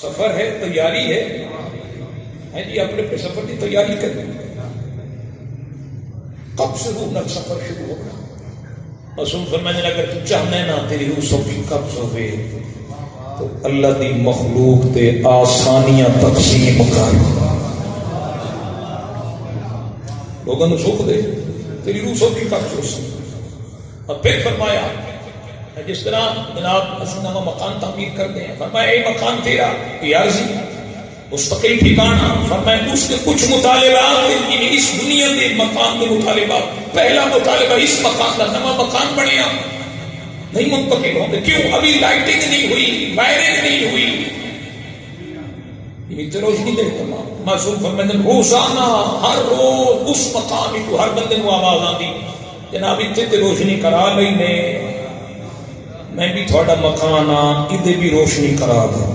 سفر ہے، تیاری ہے جی، اپنے اپنے سفر کی تیاری کریں. کب سے روح نہ سفر شروع ہوگا؟ معصوم فرمانے لگا اگر تو چاہنا ہے نا تیری روح سوکھی کب ہوئے تو اللہ دی مخلوق تے آسانیاں تقسیم کر، لوگوں نے سوکھ دے تیری روح سوکھی کب ہو سی. اور پھر فرمایا جس طرح جناب اسنامہ مکان تعمیر کرتے ہیں، فرمایا اے مکان تیرا عارضی مستقل ٹھکانہ، فرمایا اس کے کچھ مطالبات اس دنیا کے مکان کے مطالبات، پہلا مطالبہ اس مکان کا نواں مکان بنیا نہیں منتقل ہوں گے. کیوں؟ ابھی لائٹنگ نہیں ہوئی، وائرنگ نہیں ہوئی، یہ روشنی دے تمام. معصوم فرماتے ہیں روزانہ ہر روز اس مقام کو ہر بندے کو آواز آتی جناب اتنے تے روشنی کرا لئی نے، میں بھی تھوڑا مکان آ ادھر بھی روشنی کرا دوں.